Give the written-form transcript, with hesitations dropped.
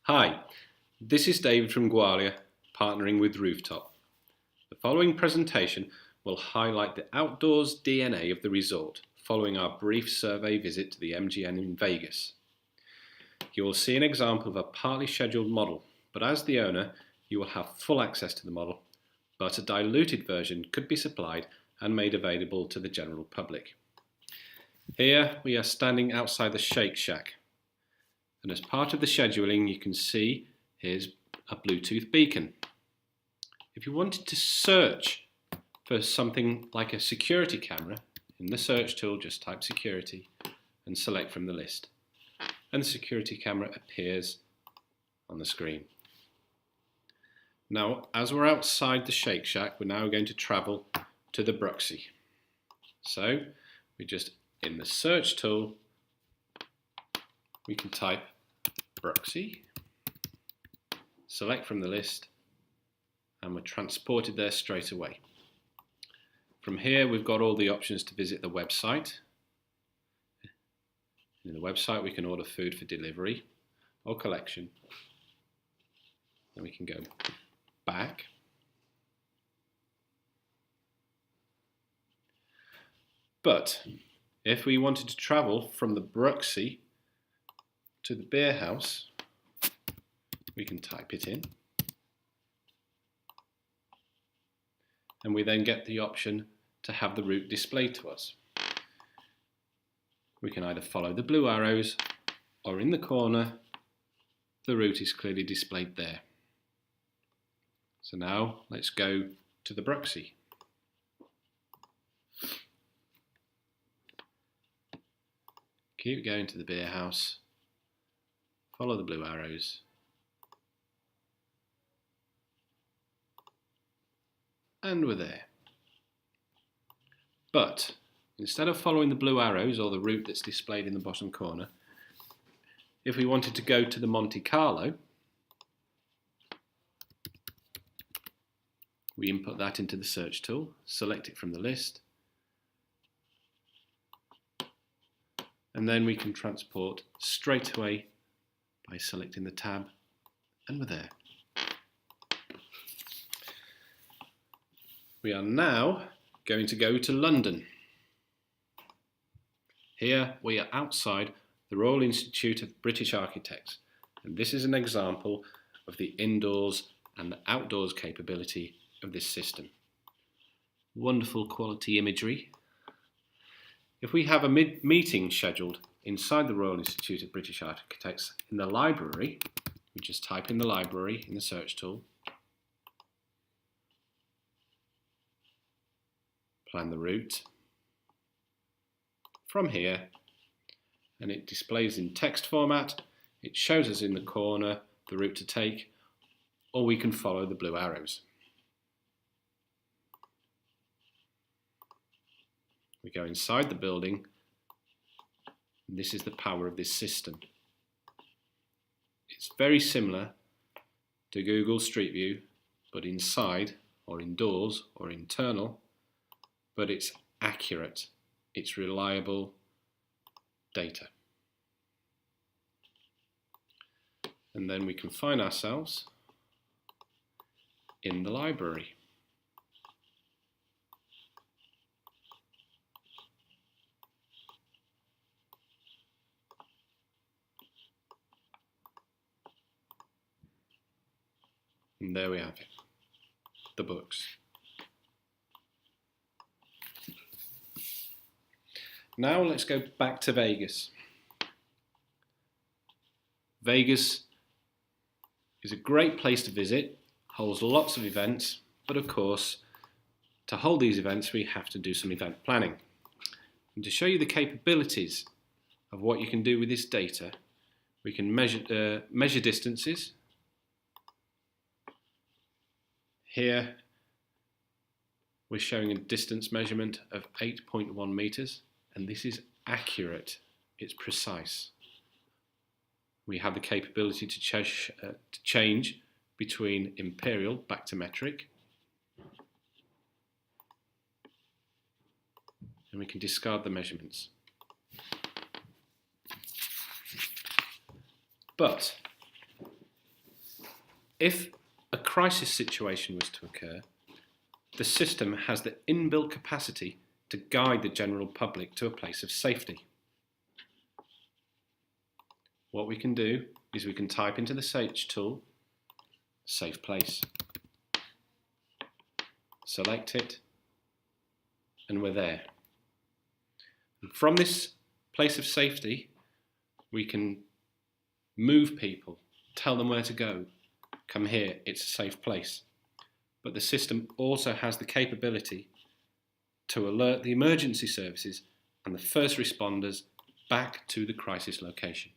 Hi, this is David from Gwalia, partnering with Rooftop. The following presentation will highlight the outdoors DNA of the resort following our brief survey visit to the MGM in Vegas. You will see an example of a partly scheduled model, but as the owner, you will have full access to the model, but a diluted version could be supplied and made available to the general public. Here we are standing outside the Shake Shack, and as part of the scheduling you can see here's a Bluetooth beacon. If you wanted to search for something like a security camera, in the search tool just type security and select from the list, and the security camera appears on the screen. Now, as we're outside the Shake Shack, we're now going to travel to the Bruxy. So we just, in the search tool, we can type Bruxy, select from the list, and we're transported there straight away. From here we've got all the options to visit the website. In the website we can order food for delivery or collection. Then we can go back. But if we wanted to travel from the Bruxy to the beer house, we can type it in. And we then get the option to have the route displayed to us. We can either follow the blue arrows, or in the corner, the route is clearly displayed there. So now let's go to the Bruxy. Keep going to the beer house, follow the blue arrows, and we're there. But instead of following the blue arrows or the route that's displayed in the bottom corner, if we wanted to go to the Monte Carlo, we input that into the search tool, select it from the list, and then we can transport straight away by selecting the tab, and we're there. We are now going to go to London. Here we are outside the Royal Institute of British Architects, and this is an example of the indoors and the outdoors capability of this system. Wonderful quality imagery. If we have a meeting scheduled inside the Royal Institute of British Architects in the library, we just type in the library in the search tool, plan the route from here, and it displays in text format. It shows us in the corner the route to take, or we can follow the blue arrows. We go inside the building, and this is the power of this system. It's very similar to Google Street View, but inside or indoors or internal, but it's accurate, it's reliable data. And then we can find ourselves in the library. And there we have it, the books. Now let's go back to Vegas. Vegas is a great place to visit, holds lots of events, but of course, to hold these events we have to do some event planning. And to show you the capabilities of what you can do with this data, we can measure distances. Here we're showing a distance measurement of 8.1 meters, and this is accurate, it's precise. We have the capability to change between imperial back to metric, and we can discard the measurements. But If a crisis situation was to occur, the system has the inbuilt capacity to guide the general public to a place of safety. What we can do is we can type into the search tool, safe place. Select it, and we're there. And from this place of safety, we can move people, tell them where to go. Come here, it's a safe place. But the system also has the capability to alert the emergency services and the first responders back to the crisis location.